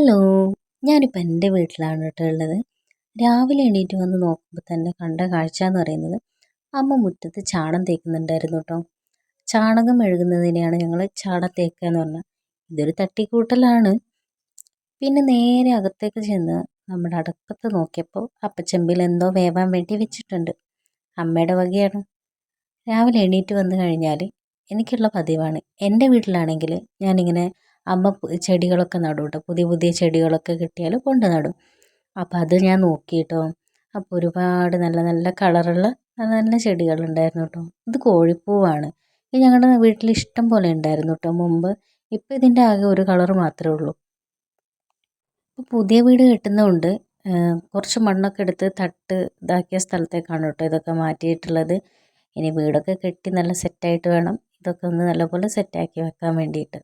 Hello, ഞാനിപ്പോൾ എൻ്റെ വീട്ടിലാണ് കേട്ടോ ഉള്ളത്. രാവിലെ എണീറ്റ് വന്ന് നോക്കുമ്പോൾ തന്നെ കണ്ട കാഴ്ച എന്ന് പറയുന്നത് അമ്മ മുറ്റത്ത് ചാണം തേക്കുന്നുണ്ടായിരുന്നു കേട്ടോ. ചാണകം മെഴുകുന്നതിനെയാണ് ഞങ്ങൾ ചാണം തേക്കുക എന്ന് പറഞ്ഞാൽ. ഇതൊരു തട്ടിക്കൂട്ടലാണ്. പിന്നെ നേരെ അകത്തേക്ക് ചെന്ന് നമ്മുടെ അടുപ്പത്ത് നോക്കിയപ്പോൾ അപ്പച്ചെമ്പിൽ എന്തോ വേവാൻ വേണ്ടി വെച്ചിട്ടുണ്ട്. അമ്മയുടെ വകയാണ്. രാവിലെ എണീറ്റ് വന്നു കഴിഞ്ഞാൽ എനിക്കുള്ള പതിവാണ്. എൻ്റെ വീട്ടിലാണെങ്കിൽ ഞാനിങ്ങനെ അമ്മ ചെടികളൊക്കെ നടും കേട്ടോ. പുതിയ പുതിയ ചെടികളൊക്കെ കിട്ടിയാൽ കൊണ്ട് നടും. അപ്പോൾ അത് ഞാൻ നോക്കിയിട്ടോ. അപ്പോൾ ഒരുപാട് നല്ല നല്ല കളറുള്ള നല്ല നല്ല ചെടികളുണ്ടായിരുന്നു കേട്ടോ. ഇത് കോഴിപ്പൂവാണ്. ഇത് ഞങ്ങളുടെ വീട്ടിൽ ഇഷ്ടം പോലെ ഉണ്ടായിരുന്നു കേട്ടോ മുമ്പ്. ഇപ്പോൾ ഇതിൻ്റെ ആകെ ഒരു കളർ മാത്രമേ ഉള്ളൂ. ഇപ്പോൾ പുതിയ വീട് കെട്ടുന്നതുകൊണ്ട് കുറച്ച് മണ്ണൊക്കെ എടുത്ത് തട്ട് ഇതാക്കിയ സ്ഥലത്തേക്കാണ് കേട്ടോ ഇതൊക്കെ മാറ്റിയിട്ടുള്ളത്. ഇനി വീടൊക്കെ കെട്ടി നല്ല സെറ്റായിട്ട് വേണം ഇതൊക്കെ ഒന്ന് നല്ലപോലെ സെറ്റാക്കി വെക്കാൻ വേണ്ടിയിട്ട്.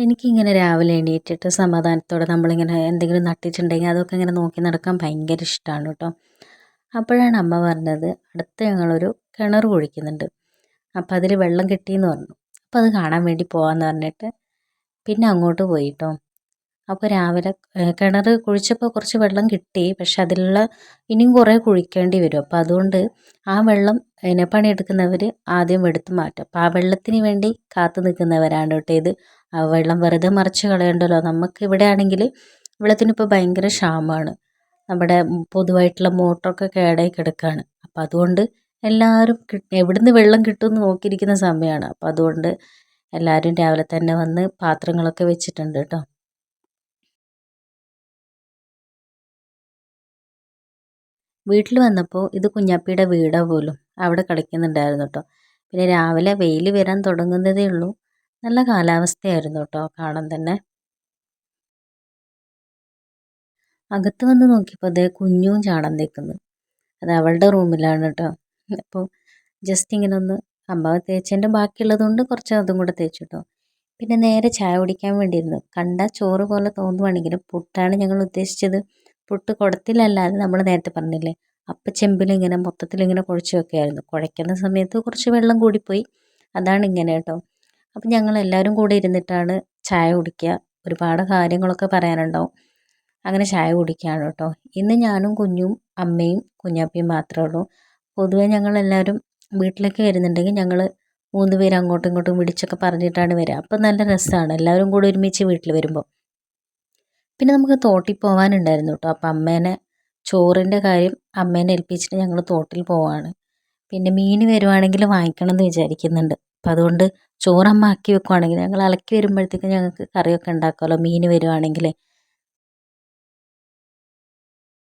എനിക്കിങ്ങനെ രാവിലെ എണീറ്റിട്ട് സമാധാനത്തോടെ നമ്മളിങ്ങനെ എന്തെങ്കിലും നട്ടിട്ടുണ്ടെങ്കിൽ അതൊക്കെ ഇങ്ങനെ നോക്കി നടക്കാൻ ഭയങ്കര ഇഷ്ടമാണ് കേട്ടോ. അപ്പോഴാണ് അമ്മ പറഞ്ഞത് അടുത്ത് ഞങ്ങളൊരു കിണർ കുഴിക്കുന്നുണ്ട്. അപ്പോൾ അതിൽ വെള്ളം കിട്ടിയെന്ന് പറഞ്ഞു. അപ്പോൾ അത് കാണാൻ വേണ്ടി പോകാമെന്ന് പറഞ്ഞിട്ട് പിന്നെ അങ്ങോട്ട് പോയി കേട്ടോ. അപ്പോൾ രാവിലെ കിണർ കുഴിച്ചപ്പോൾ കുറച്ച് വെള്ളം കിട്ടി. പക്ഷെ അതിലുള്ള ഇനിയും കുറേ കുഴിക്കേണ്ടി വരും. അപ്പോൾ അതുകൊണ്ട് ആ വെള്ളം പണിയെടുക്കുന്നവർ ആദ്യം എടുത്ത് മാറ്റും. അപ്പോൾ ആ വെള്ളത്തിന് വേണ്ടി കാത്തു നിൽക്കുന്നവരാണ് കേട്ടോ ഇത്. ആ വെള്ളം വെറുതെ മറിച്ച് കളയണ്ടല്ലോ. നമുക്ക് ഇവിടെ ആണെങ്കിൽ വെള്ളത്തിനിപ്പോൾ ഭയങ്കര ക്ഷാമമാണ്. നമ്മുടെ പൊതുവായിട്ടുള്ള മോട്ടറൊക്കെ കേടായി കിടക്കുകയാണ്. അപ്പോൾ അതുകൊണ്ട് എല്ലാവരും എവിടുന്ന് വെള്ളം കിട്ടുമെന്ന് നോക്കിയിരിക്കുന്ന സമയമാണ്. അപ്പോൾ അതുകൊണ്ട് എല്ലാവരും രാവിലെ തന്നെ വന്ന് പാത്രങ്ങളൊക്കെ വെച്ചിട്ടുണ്ട് കേട്ടോ. വീട്ടിൽ വന്നപ്പോൾ ഇത് കുഞ്ഞാപ്പിയുടെ വീടാ പോലും. അവിടെ കളിക്കുന്നുണ്ടായിരുന്നു കേട്ടോ. പിന്നെ രാവിലെ വെയിൽ വരാൻ തുടങ്ങുന്നതേ ഉള്ളൂ. നല്ല കാലാവസ്ഥയായിരുന്നു കേട്ടോ കാണാൻ തന്നെ. അകത്ത് വന്ന് നോക്കിയപ്പോൾ അതേ കുഞ്ഞും ചാണം തേക്കുന്നു. അത് അവളുടെ റൂമിലാണ് കേട്ടോ. അപ്പോൾ ജസ്റ്റ് ഇങ്ങനെ ഒന്ന് അമ്മ തേച്ചതിൻ്റെ ബാക്കിയുള്ളതുകൊണ്ട് കുറച്ച് അതും കൂടെ തേച്ചു കേട്ടോ. പിന്നെ നേരെ ചായ കുടിക്കാൻ വേണ്ടിയിരുന്നു. കണ്ട ചോറ് പോലെ തോന്നുവാണെങ്കിലും പുട്ടാണ് ഞങ്ങൾ ഉദ്ദേശിച്ചത്. പുട്ട് കുടത്തിലല്ലാതെ നമ്മൾ നേരത്തെ പറഞ്ഞില്ലേ അപ്പച്ചെമ്പിലിങ്ങനെ മൊത്തത്തിലിങ്ങനെ കുഴച്ച് വെക്കുകയായിരുന്നു. കുഴയ്ക്കുന്ന സമയത്ത് കുറച്ച് വെള്ളം കൂടിപ്പോയി. അതാണ് ഇങ്ങനെ കേട്ടോ. അപ്പം ഞങ്ങൾ എല്ലാവരും കൂടെ ഇരുന്നിട്ടാണ് ചായ കുടിക്കുക. ഒരുപാട് കാര്യങ്ങളൊക്കെ പറയാനുണ്ടാവും. അങ്ങനെ ചായ കുടിക്കുകയാണ് കേട്ടോ. ഇന്ന് ഞാനും കുഞ്ഞും അമ്മയും കുഞ്ഞാപ്പിയും മാത്രമേ ഉള്ളൂ. പൊതുവെ ഞങ്ങളെല്ലാവരും വീട്ടിലേക്ക് വരുന്നുണ്ടെങ്കിൽ ഞങ്ങൾ 3 പേര് അങ്ങോട്ടും ഇങ്ങോട്ടും വിളിച്ചൊക്കെ പറഞ്ഞിട്ടാണ് വരിക. അപ്പം നല്ല രസമാണ് എല്ലാവരും കൂടെ ഒരുമിച്ച് വീട്ടിൽ വരുമ്പോൾ. പിന്നെ നമുക്ക് തോട്ടിൽ പോകാനുണ്ടായിരുന്നു കേട്ടോ. അപ്പം അമ്മേനെ ചോറിൻ്റെ കാര്യം അമ്മേനെ ഏൽപ്പിച്ചിട്ട് ഞങ്ങൾ തോട്ടിൽ പോവാണ്. പിന്നെ മീൻ വരുവാണെങ്കിൽ വാങ്ങിക്കണം എന്ന് വിചാരിക്കുന്നുണ്ട്. അപ്പം അതുകൊണ്ട് ചോറമ്മ ആക്കി വെക്കുവാണെങ്കിൽ ഞങ്ങൾ അലക്കി വരുമ്പോഴത്തേക്കും ഞങ്ങൾക്ക് കറിയൊക്കെ ഉണ്ടാക്കാമല്ലോ മീൻ വരുവാണെങ്കിൽ.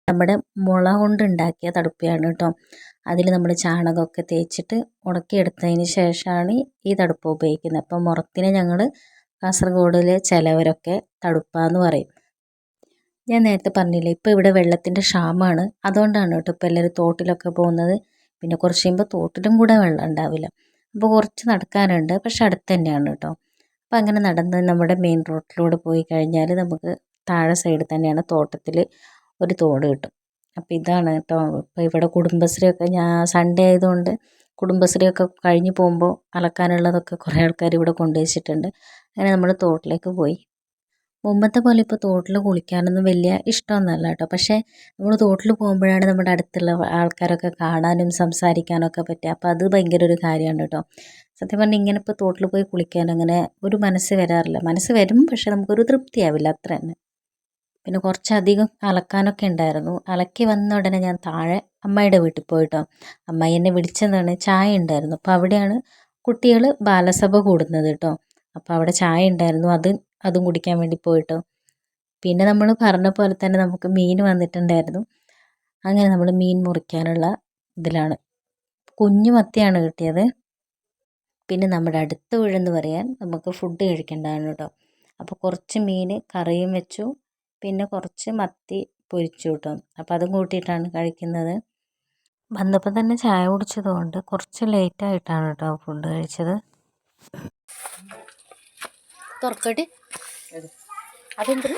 നമ്മുടെ മുള കൊണ്ട് ഉണ്ടാക്കിയ തടുപ്പയാണ് കേട്ടോ. അതിൽ നമ്മൾ ചാണകമൊക്കെ തേച്ചിട്ട് ഉണക്കിയെടുത്തതിന് ശേഷമാണ് ഈ തടുപ്പ് ഉപയോഗിക്കുന്നത്. അപ്പം മുറത്തിന് ഞങ്ങൾ കാസർഗോഡിലെ ചിലവരൊക്കെ തടുപ്പാന്ന് പറയും. ഞാൻ നേരത്തെ പറഞ്ഞില്ലേ ഇപ്പോൾ ഇവിടെ വെള്ളത്തിൻ്റെ ക്ഷാമമാണ്. അതുകൊണ്ടാണ് കേട്ടോ ഇപ്പോൾ എല്ലാവരും തോട്ടിലൊക്കെ പോകുന്നത്. പിന്നെ കുറച്ച് കഴിയുമ്പോൾ തോട്ടിലും കൂടെ വെള്ളം ഉണ്ടാവില്ല. അപ്പോൾ കുറച്ച് നടക്കാനുണ്ട്. പക്ഷെ അടുത്ത് തന്നെയാണ് കേട്ടോ. അപ്പോൾ അങ്ങനെ നടന്ന് നമ്മുടെ മെയിൻ റോഡിലൂടെ പോയി കഴിഞ്ഞാൽ നമുക്ക് താഴെ സൈഡിൽ തന്നെയാണ് തോട്ടത്തിൽ ഒരു തോട് കിട്ടും. അപ്പോൾ ഇതാണ് കേട്ടോ. ഇപ്പോൾ ഇവിടെ കുടുംബശ്രീയൊക്കെ ഞാൻ സൺഡേ ആയതുകൊണ്ട് കുടുംബശ്രീയൊക്കെ കഴിഞ്ഞ് പോകുമ്പോൾ അലക്കാനുള്ളതൊക്കെ കുറേ ആൾക്കാർ ഇവിടെ കൊണ്ടുവച്ചിട്ടുണ്ട്. അങ്ങനെ നമ്മൾ തോട്ടിലേക്ക് പോയി. മുമ്പത്തെ പോലെ ഇപ്പോൾ തോട്ടിൽ കുളിക്കാനൊന്നും വലിയ ഇഷ്ടമൊന്നുമല്ല കേട്ടോ. പക്ഷേ നമ്മൾ തോട്ടിൽ പോകുമ്പോഴാണ് നമ്മുടെ അടുത്തുള്ള ആൾക്കാരൊക്കെ കാണാനും സംസാരിക്കാനൊക്കെ പറ്റുക. അപ്പോൾ അത് ഭയങ്കര ഒരു കാര്യമാണ് കേട്ടോ. സത്യം പറഞ്ഞാൽ ഇങ്ങനെ ഇപ്പോൾ തോട്ടിൽ പോയി കുളിക്കാൻ അങ്ങനെ ഒരു മനസ്സ് വരാറില്ല. മനസ്സ് വരും, പക്ഷെ നമുക്കൊരു തൃപ്തിയാവില്ല അത്ര തന്നെ. പിന്നെ കുറച്ചധികം അലക്കാനൊക്കെ ഉണ്ടായിരുന്നു. അലക്കി വന്ന ഉടനെ ഞാൻ താഴെ അമ്മായിയുടെ വീട്ടിൽ പോയിട്ടോ. അമ്മായി എന്നെ വിളിച്ചതാണ്. ചായ ഉണ്ടായിരുന്നു. അപ്പോൾ അവിടെയാണ് കുട്ടികൾ ബാലസഭ കൂടുന്നത് കേട്ടോ. അപ്പോൾ അവിടെ ചായ ഉണ്ടായിരുന്നു. അതും കുടിക്കാൻ വേണ്ടി പോയിട്ടോ. പിന്നെ നമ്മൾ പറഞ്ഞ പോലെ തന്നെ നമുക്ക് മീൻ വന്നിട്ടുണ്ടായിരുന്നു. അങ്ങനെ നമ്മൾ മീൻ മുറിക്കാനുള്ള ഇതിലാണ്. കുഞ്ഞു മത്തിയാണ് കിട്ടിയത്. പിന്നെ നമ്മുടെ അടുത്ത ഊഴെന്ന് പറയാൻ നമുക്ക് ഫുഡ് കഴിക്കേണ്ടതാണ് കേട്ടോ. അപ്പോൾ കുറച്ച് മീൻ കറിയും വെച്ചു. പിന്നെ കുറച്ച് മത്തി പൊരിച്ചു കേട്ടോ. അപ്പോൾ അതും കൂട്ടിയിട്ടാണ് കഴിക്കുന്നത്. വന്നപ്പോൾ തന്നെ ചായ കുടിച്ചതുകൊണ്ട് കുറച്ച് ലേറ്റായിട്ടാണ് കേട്ടോ ഫുഡ് കഴിച്ചത്. തുറക്കട്ടെ അതെന്ത്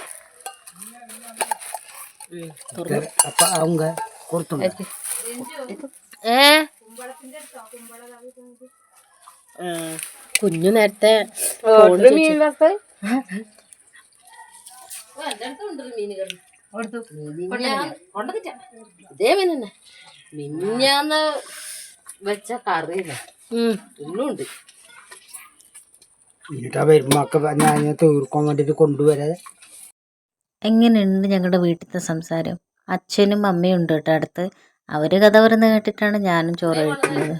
அப்பா அவங்க കുഞ്ഞു നേരത്തെ ഇതേ മീനന്നെ മിഞ്ഞാന്ന് വെച്ച കറിയില്ല ഇന്നുണ്ട്. ഞാൻ തീർക്കാൻ വേണ്ടിട്ട് കൊണ്ടുവരാതെ. എങ്ങനെയുണ്ട് ഞങ്ങളുടെ വീട്ടിലത്തെ സംസാരം? അച്ഛനും അമ്മയും ഉണ്ട് കേട്ടോ അടുത്ത്. അവര് കഥ പറയുന്ന കേട്ടിട്ടാണ് ഞാനും ചോറ് കഴിക്കുന്നത്.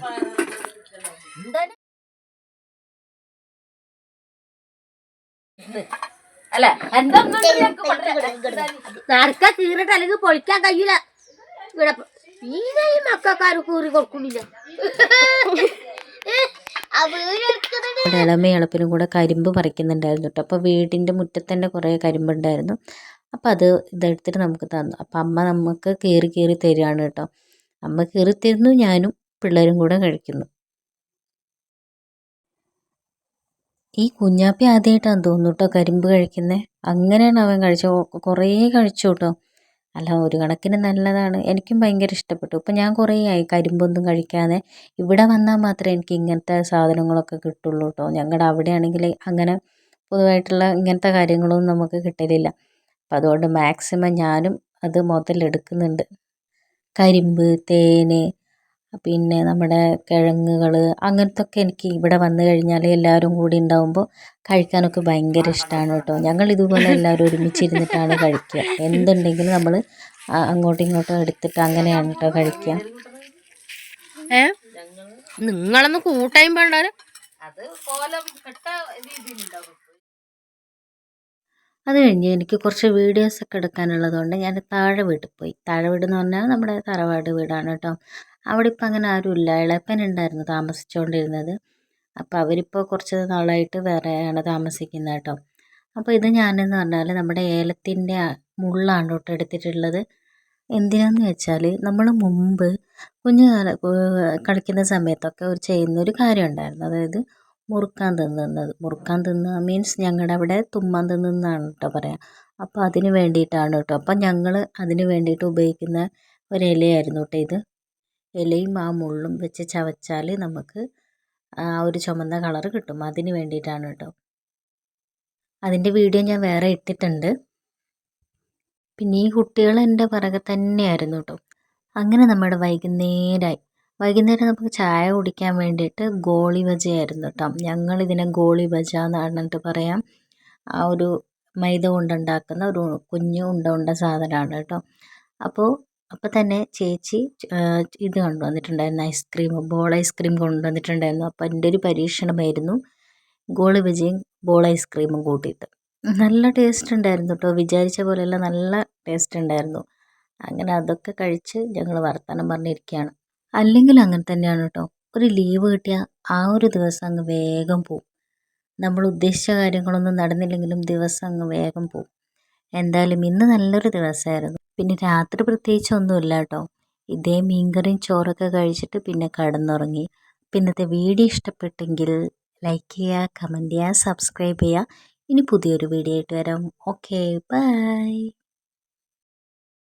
അല്ല നടക്ക കീറിട്ട് അല്ലെങ്കിൽ പൊളിക്കാൻ കഴിയില്ല. ഇവിടെ മക്കാര് കീറി കൊടുക്കുന്നില്ല. ഇളമയും എളുപ്പിനും കൂടെ കരിമ്പ് പറിക്കുന്നുണ്ടായിരുന്നു കേട്ടോ. അപ്പോൾ വീടിൻ്റെ മുറ്റത്ത് തന്നെ കുറേ കരിമ്പുണ്ടായിരുന്നു. അപ്പോൾ ഇതെടുത്തിട്ട് നമുക്ക് തന്നു. അപ്പം അമ്മ നമുക്ക് കീറി കീറി തരികയാണ് കേട്ടോ. അമ്മ കീറി തരുന്നു, ഞാനും പിള്ളേരും കൂടെ കഴിക്കുന്നു. ഈ കുഞ്ഞാപ്പി ആദ്യമായിട്ടാണ് തോന്നുന്നു കേട്ടോ കരിമ്പ് കഴിക്കുന്നത്. അങ്ങനെയാണ് അവൻ കഴിച്ചത്. കുറേ കഴിച്ചു കേട്ടോ. അല്ല, ഒരു കണക്കിന് നല്ലതാണ്. എനിക്കും ഭയങ്കര ഇഷ്ടപ്പെട്ടു. ഇപ്പം ഞാൻ കുറേ ആയി കരിമ്പൊന്നും കഴിക്കാതെ. ഇവിടെ വന്നാൽ മാത്രമേ എനിക്ക് ഇങ്ങനത്തെ സാധനങ്ങളൊക്കെ കിട്ടുള്ളൂ കേട്ടോ. ഞങ്ങളുടെ അവിടെയാണെങ്കിൽ അങ്ങനെ പൊതുവായിട്ടുള്ള ഇങ്ങനത്തെ കാര്യങ്ങളൊന്നും നമുക്ക് കിട്ടലില്ല. അപ്പം അതുകൊണ്ട് മാക്സിമം ഞാനും അത് മുതലെടുക്കുന്നുണ്ട്. കരിമ്പ്, തേന്, പിന്നെ നമ്മുടെ കിഴങ്ങുകൾ, അങ്ങനത്തെ ഒക്കെ എനിക്ക് ഇവിടെ വന്നു കഴിഞ്ഞാൽ എല്ലാവരും കൂടി ഉണ്ടാകുമ്പോൾ കഴിക്കാനൊക്കെ ഭയങ്കര ഇഷ്ടമാണ് കേട്ടോ. ഞങ്ങൾ ഇതുപോലെ എല്ലാവരും ഒരുമിച്ചിരുന്നിട്ടാണ് കഴിക്കുക. എന്തുണ്ടെങ്കിലും നമ്മൾ അങ്ങോട്ടും ഇങ്ങോട്ടും എടുത്തിട്ട് അങ്ങനെയാണ് കേട്ടോ കഴിക്കുക. നിങ്ങളൊന്ന് കൂട്ടായും വേണ്ട അത് കോലം കെട്ട രീതിയിലുണ്ടാവും. അത് കഴിഞ്ഞ് എനിക്ക് കുറച്ച് വീഡിയോസൊക്കെ എടുക്കാനുള്ളതുകൊണ്ട് ഞാൻ താഴെ വീട്ടിൽ പോയി. താഴെ വീട് എന്ന് പറഞ്ഞാൽ നമ്മുടെ തറവാട് വീടാണ് കേട്ടോ. അവിടെ ഇപ്പം അങ്ങനെ ആരുമില്ല. ഇളയപ്പനുണ്ടായിരുന്നു താമസിച്ചുകൊണ്ടിരുന്നത്. അപ്പോൾ അവരിപ്പോൾ കുറച്ച് നാളായിട്ട് വേറെയാണ് താമസിക്കുന്നത് കേട്ടോ. അപ്പോൾ ഇത് ഞാനെന്ന് പറഞ്ഞാൽ നമ്മുടെ ഏലത്തിൻ്റെ മുള്ളാണ് കേട്ടോ എടുത്തിട്ടുള്ളത്. എന്തിനാന്ന് വെച്ചാൽ നമ്മൾ മുമ്പ് കളിക്കുന്ന സമയത്തൊക്കെ ചെയ്യുന്നൊരു കാര്യം ഉണ്ടായിരുന്നു. അതായത് മുറുക്കാൻ തിന്നുന്നത്. മുറുക്കാൻ തിന്നുക മീൻസ് ഞങ്ങളുടെ അവിടെ തുമ്മാൻ തിന്നുന്നതാണ് കേട്ടോ പറയുക. അപ്പോൾ അതിന് വേണ്ടിയിട്ടാണ് കേട്ടോ. അപ്പം ഞങ്ങൾ അതിന് വേണ്ടിയിട്ട് ഉപയോഗിക്കുന്ന ഒരു ഇലയായിരുന്നു കേട്ടോ ഇത്. ഇലയും ആ മുള്ളും വെച്ച് ചവച്ചാൽ നമുക്ക് ആ ഒരു ചുമന്ന കളറ് കിട്ടും. അതിന് വേണ്ടിയിട്ടാണ് കേട്ടോ. അതിൻ്റെ വീഡിയോ ഞാൻ വേറെ ഇട്ടിട്ടുണ്ട്. പിന്നെ ഈ കുട്ടികൾ എൻ്റെ പിറകെ തന്നെയായിരുന്നു കേട്ടോ. അങ്ങനെ നമ്മുടെ വൈകുന്നേരമായി. വൈകുന്നേരം നമുക്ക് ചായ കുടിക്കാൻ വേണ്ടിയിട്ട് ഗോളി ബജയായിരുന്നു കേട്ടോ. ഞങ്ങളിതിനെ ഗോളി ബജ എന്നാണ് പറയാം. ആ ഒരു മൈദ കൊണ്ടുണ്ടാക്കുന്ന ഒരു കുഞ്ഞു ഉണ്ട സാധനമാണ് കേട്ടോ. അപ്പോൾ തന്നെ ചേച്ചി ഇത് കൊണ്ടുവന്നിട്ടുണ്ടായിരുന്നു, ഐസ്ക്രീം, ബോൾ ഐസ്ക്രീം കൊണ്ടുവന്നിട്ടുണ്ടായിരുന്നു. അപ്പോൾ എൻ്റെ ഒരു പരീക്ഷണമായിരുന്നു ഗോളി ബജയും ബോൾ ഐസ്ക്രീമും കൂട്ടിയിട്ട്. നല്ല ടേസ്റ്റ് ഉണ്ടായിരുന്നു കേട്ടോ. വിചാരിച്ച പോലെയല്ല, നല്ല ടേസ്റ്റ് ഉണ്ടായിരുന്നു. അങ്ങനെ അതൊക്കെ കഴിച്ച് ഞങ്ങൾ വർത്തമാനം പറഞ്ഞിരിക്കുകയാണ്. അല്ലെങ്കിൽ അങ്ങനെ തന്നെയാണ് കേട്ടോ. ഒരു ലീവ് കിട്ടിയാൽ ആ ഒരു ദിവസം അങ്ങ് വേഗം പോവും. നമ്മൾ ഉദ്ദേശിച്ച കാര്യങ്ങളൊന്നും നടന്നില്ലെങ്കിലും ദിവസം അങ്ങ് വേഗം പോവും. എന്തായാലും ഇന്ന് നല്ലൊരു ദിവസമായിരുന്നു. പിന്നെ രാത്രി പ്രത്യേകിച്ച് ഒന്നുമില്ല കേട്ടോ. ഇതേ മീൻകറിയും ചോറൊക്കെ കഴിച്ചിട്ട് പിന്നെ കിടന്നുറങ്ങി. ഇന്നത്തെ വീഡിയോ ഇഷ്ടപ്പെട്ടെങ്കിൽ ലൈക്ക് ചെയ്യുക, കമൻറ്റ് ചെയ്യുക, സബ്സ്ക്രൈബ് ചെയ്യുക. ഇനി പുതിയൊരു വീഡിയോ ആയിട്ട് വരാം. Okay, by.